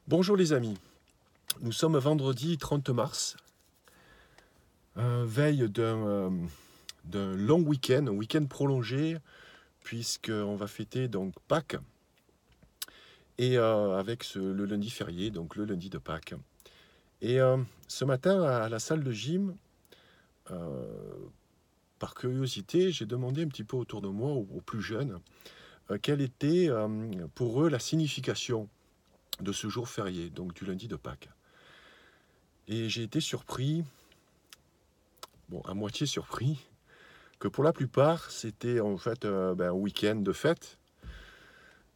Bonjour les amis, nous sommes vendredi 30 mars, veille d'un long week-end, un week-end prolongé, puisqu'on va fêter donc Pâques, et avec le lundi férié, donc le lundi de Pâques. Et ce matin, à la salle de gym, euh, par curiosité, j'ai demandé un petit peu autour de moi, aux plus jeunes, quelle était pour eux la signification de ce jour férié, donc du lundi de Pâques. Et j'ai été surpris, bon, à moitié surpris, que pour la plupart, c'était en fait un week-end de fête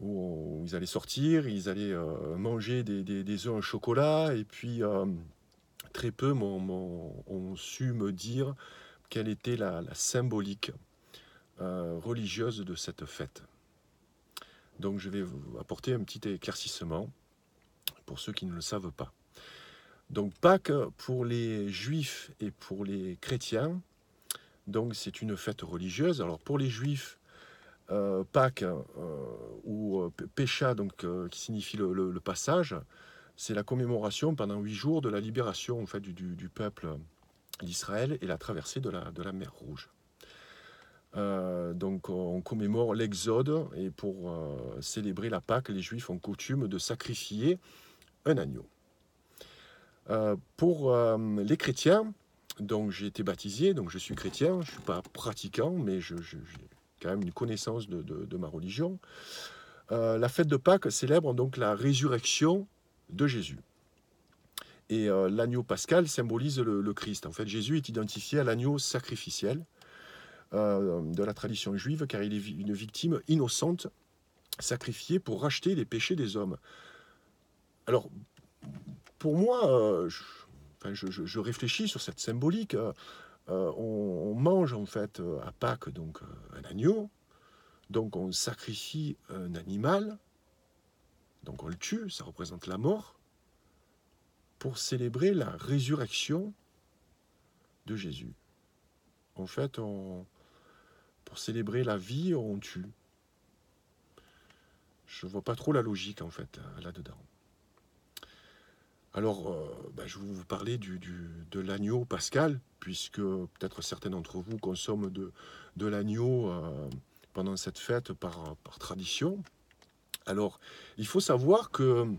où ils allaient sortir, ils allaient manger des œufs au chocolat, et puis très peu ont su me dire quelle était la symbolique religieuse de cette fête. Donc je vais vous apporter un petit éclaircissement pour ceux qui ne le savent pas. Donc Pâques, pour les juifs et pour les chrétiens, donc c'est une fête religieuse. Alors pour les juifs, Pâques ou Pécha, donc, qui signifie le passage, c'est la commémoration pendant 8 jours de la libération en fait, du peuple d'Israël et la traversée de la mer Rouge. Donc on commémore l'Exode, et pour célébrer la Pâque, les Juifs ont coutume de sacrifier un agneau. Pour les chrétiens, donc j'ai été baptisé, donc je suis chrétien, je ne suis pas pratiquant, mais j'ai quand même une connaissance de ma religion. La fête de Pâques célèbre donc la résurrection de Jésus. Et l'agneau pascal symbolise le Christ. En fait, Jésus est identifié à l'agneau sacrificiel de la tradition juive, car il est une victime innocente sacrifiée pour racheter les péchés des hommes. Alors, pour moi, je réfléchis sur cette symbolique. On mange en fait à Pâques donc un agneau, donc on sacrifie un animal, donc on le tue, ça représente la mort, pour célébrer la résurrection de Jésus. En fait, pour célébrer la vie, on tue. Je ne vois pas trop la logique en fait là-dedans. Alors, je vais vous parler de l'agneau pascal, puisque peut-être certains d'entre vous consomment de l'agneau pendant cette fête par tradition. Alors, il faut savoir qu'il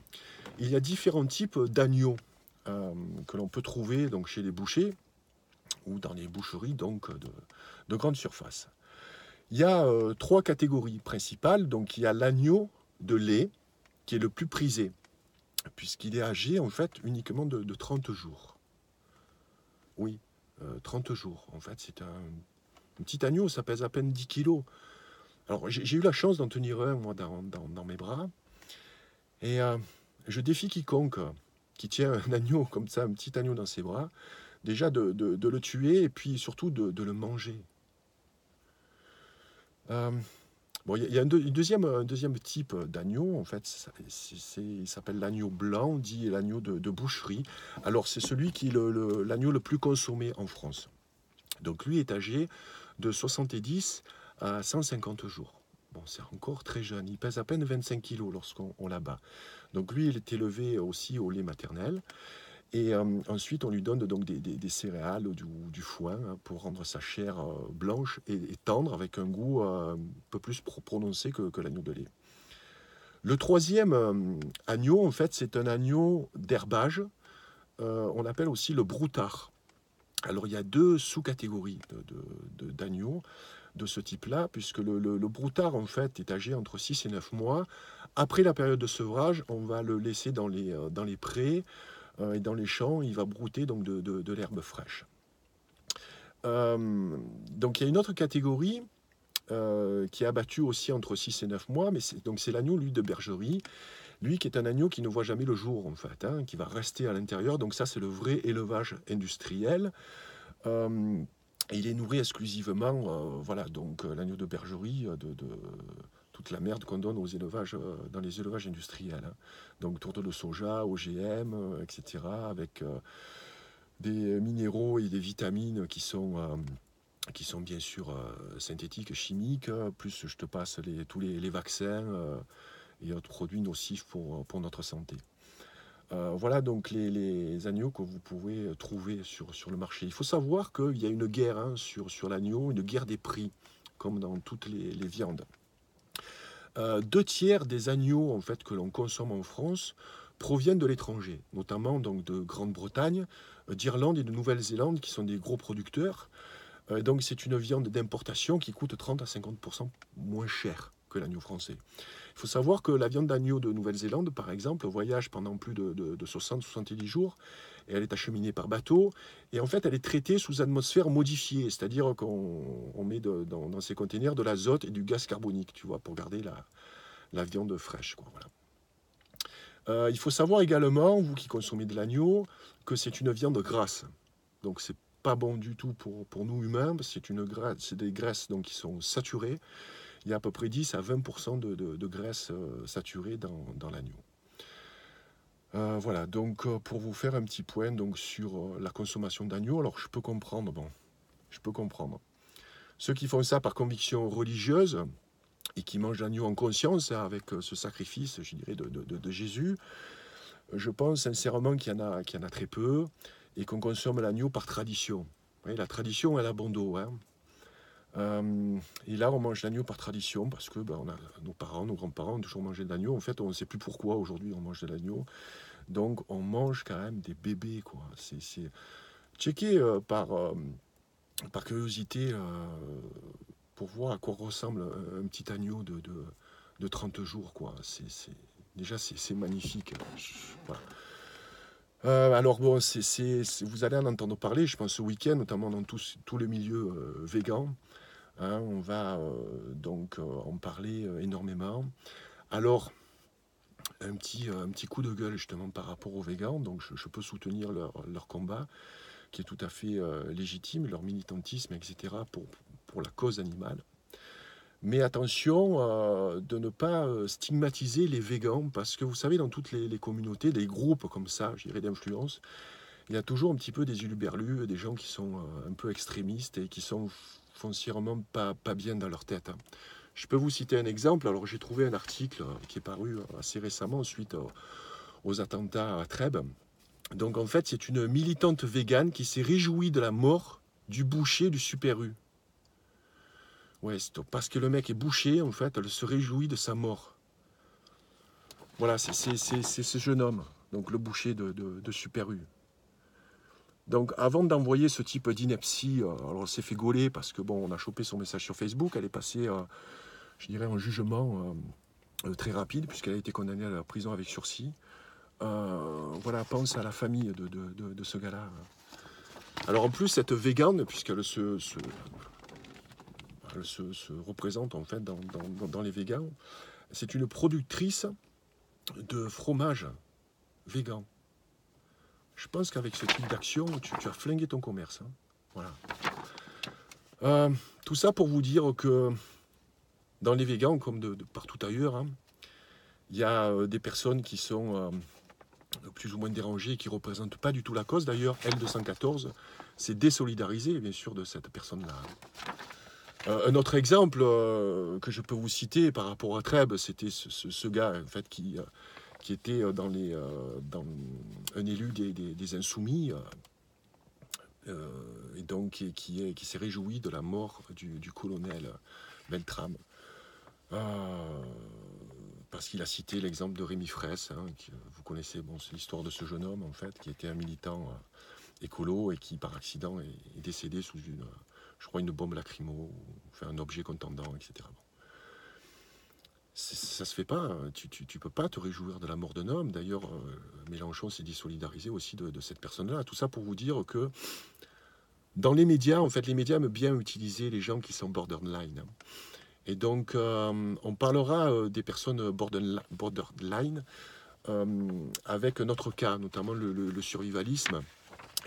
y a différents types d'agneaux que l'on peut trouver donc, chez les bouchers ou dans les boucheries donc, de grande surface. Il y a trois catégories principales. Donc, il y a l'agneau de lait, qui est le plus prisé, puisqu'il est âgé en fait uniquement de 30 jours. Oui, 30 jours. En fait, c'est un petit agneau, ça pèse à peine 10 kilos. Alors, j'ai eu la chance d'en tenir un, moi, dans mes bras. Et je défie quiconque qui tient un agneau comme ça, un petit agneau dans ses bras, déjà de le tuer, et puis surtout de le manger. Euh, Bon, il y a un deuxième type d'agneau, en fait, il s'appelle l'agneau blanc, dit l'agneau de boucherie. Alors, c'est celui qui est l'agneau le plus consommé en France. Donc, lui est âgé de 70 à 150 jours. Bon, c'est encore très jeune, il pèse à peine 25 kilos lorsqu'on l'abat. Donc, lui, il est élevé aussi au lait maternel. Et ensuite, on lui donne donc des céréales ou du foin pour rendre sa chair blanche et tendre, avec un goût un peu plus prononcé que l'agneau de lait. Le troisième agneau, en fait, c'est un agneau d'herbage. On l'appelle aussi le broutard. Alors, il y a deux sous-catégories d'agneaux de ce type-là, puisque le broutard, en fait, est âgé entre 6 et 9 mois. Après la période de sevrage, on va le laisser dans les prés, et dans les champs, il va brouter donc de l'herbe fraîche. Donc il y a une autre catégorie qui est abattue aussi entre 6 et 9 mois, mais c'est l'agneau, lui, de bergerie, lui qui est un agneau qui ne voit jamais le jour, en fait, hein, qui va rester à l'intérieur. Donc ça, c'est le vrai élevage industriel. Euh, et il est nourri exclusivement, voilà, donc l'agneau de bergerie, de toute la merde qu'on donne aux élevages, dans les élevages industriels, hein. Donc tourte de soja, OGM, etc., avec des minéraux et des vitamines qui sont bien sûr synthétiques, chimiques, plus je te passe tous les vaccins et autres produits nocifs pour notre santé. Voilà donc les agneaux que vous pouvez trouver sur le marché. Il faut savoir qu'il y a une guerre hein, sur l'agneau, une guerre des prix, comme dans toutes les viandes. 2 tiers des agneaux en fait, que l'on consomme en France proviennent de l'étranger, notamment donc, de Grande-Bretagne, d'Irlande et de Nouvelle-Zélande, qui sont des gros producteurs. Donc c'est une viande d'importation qui coûte 30 à 50% moins cher que l'agneau français. Il faut savoir que la viande d'agneau de Nouvelle-Zélande, par exemple, voyage pendant plus de 60-70 jours et elle est acheminée par bateau. Et en fait, elle est traitée sous atmosphère modifiée, c'est-à-dire qu'on met dans ces containers de l'azote et du gaz carbonique, tu vois, pour garder la viande fraîche. Quoi, voilà. Il faut savoir également, vous qui consommez de l'agneau, que c'est une viande grasse. Donc c'est pas bon du tout pour nous humains, c'est des graisses donc, qui sont saturées. Il y a à peu près 10 à 20% de graisse saturée dans l'agneau. Voilà, donc pour vous faire un petit point donc, sur la consommation d'agneau, alors je peux comprendre, je peux comprendre. Ceux qui font ça par conviction religieuse et qui mangent l'agneau en conscience hein, avec ce sacrifice, je dirais, de Jésus, je pense sincèrement qu'il y en a très peu et qu'on consomme l'agneau par tradition. Vous voyez, la tradition, elle a bon dos. Hein. Et là, on mange l'agneau par tradition parce que ben, on a, nos parents, nos grands-parents ont toujours mangé de l'agneau. En fait, on ne sait plus pourquoi aujourd'hui on mange de l'agneau. Donc, on mange quand même des bébés. Quoi. C'est... Checker par curiosité pour voir à quoi ressemble un petit agneau de 30 jours. Quoi. Déjà, c'est magnifique. Voilà. Alors bon, vous allez en entendre parler, je pense, ce week-end, notamment dans tout le milieu végan. Hein, on va donc en parler énormément. Alors, un petit coup de gueule justement par rapport aux végans. Donc, je peux soutenir leur combat, qui est tout à fait légitime, leur militantisme, etc., pour la cause animale. Mais attention de ne pas stigmatiser les végans, parce que vous savez, dans toutes les communautés, des groupes comme ça, je dirais d'influence, il y a toujours un petit peu des huluberlus, des gens qui sont un peu extrémistes et qui sont foncièrement pas bien dans leur tête. Hein. Je peux vous citer un exemple. Alors j'ai trouvé un article qui est paru assez récemment suite aux attentats à Trèbes. Donc en fait c'est une militante végane qui s'est réjouie de la mort du boucher du Super U. Ouais, parce que le mec est bouché, en fait, elle se réjouit de sa mort. Voilà, c'est ce jeune homme, donc le boucher de Super U. Donc avant d'envoyer ce type d'ineptie, alors elle s'est fait gauler parce que bon, on a chopé son message sur Facebook, elle est passée, je dirais, en jugement très rapide puisqu'elle a été condamnée à la prison avec sursis. Voilà, pense à la famille de ce gars-là. Alors en plus, cette végane, puisqu'elle elle se représente en fait dans les végans, c'est une productrice de fromage végan. Je pense qu'avec ce type d'action, tu as flingué ton commerce. Hein. Voilà. Tout ça pour vous dire que dans les végans, comme de partout ailleurs, hein, il y a des personnes qui sont plus ou moins dérangées, qui ne représentent pas du tout la cause. D'ailleurs, L214 s'est désolidarisé, bien sûr, de cette personne-là. Un autre exemple que je peux vous citer par rapport à Trèbes, c'était ce gars en fait, qui était dans un élu des Insoumis, et donc qui s'est réjoui de la mort du colonel Beltrame. Parce qu'il a cité l'exemple de Rémi Fraisse, hein, vous connaissez, bon, c'est l'histoire de ce jeune homme en fait, qui était un militant écolo et qui par accident est décédé sous je crois une bombe lacrymo, ou enfin, un objet contendant, etc. Bon. Ça se fait pas, hein. Tu peux pas te réjouir de la mort d'un homme. D'ailleurs, Mélenchon s'est désolidarisé aussi de cette personne-là. Tout ça pour vous dire que dans les médias, en fait, les médias aiment bien utiliser les gens qui sont borderline. Et donc, on parlera des personnes borderline avec notre cas, notamment le survivalisme.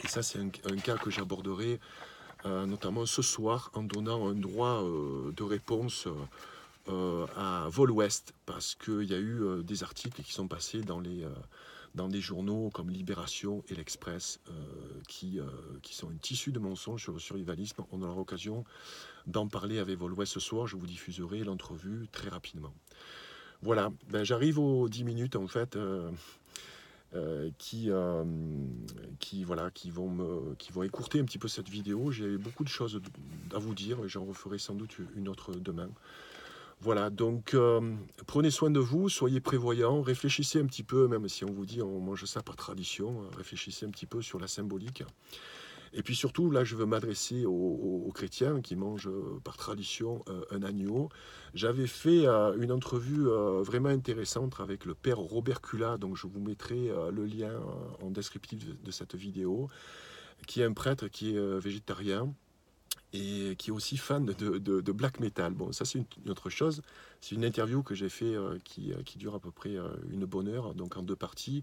Et ça, c'est un cas que j'aborderai notamment ce soir en donnant un droit de réponse à Vol Ouest, parce qu'il y a eu des articles qui sont passés dans des journaux comme Libération et l'Express qui sont un tissu de mensonges sur le survivalisme. On aura l'occasion d'en parler avec Vol Ouest ce soir. Je vous diffuserai l'entrevue très rapidement. Voilà, ben, j'arrive aux 10 minutes en fait. voilà, qui vont écourter un petit peu cette vidéo. J'ai beaucoup de choses à vous dire et j'en referai sans doute une autre demain. Voilà, donc prenez soin de vous, soyez prévoyants, réfléchissez un petit peu, même si on vous dit on mange ça par tradition, réfléchissez un petit peu sur la symbolique. Et puis surtout, là, je veux m'adresser aux chrétiens qui mangent par tradition un agneau. J'avais fait une entrevue vraiment intéressante avec le père Robert Cula, donc je vous mettrai le lien en descriptif de cette vidéo, qui est un prêtre qui est végétarien et qui est aussi fan de black metal. Bon, ça c'est une autre chose. C'est une interview que j'ai fait qui dure à peu près une bonne heure, donc en deux parties.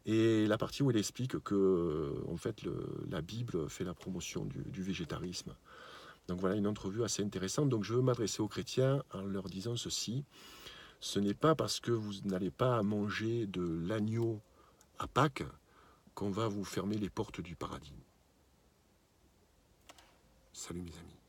Et la partie où il explique que en fait, la Bible fait la promotion du végétarisme. Donc voilà une entrevue assez intéressante. Donc je veux m'adresser aux chrétiens en leur disant ceci. Ce n'est pas parce que vous n'allez pas manger de l'agneau à Pâques qu'on va vous fermer les portes du paradis. Salut mes amis.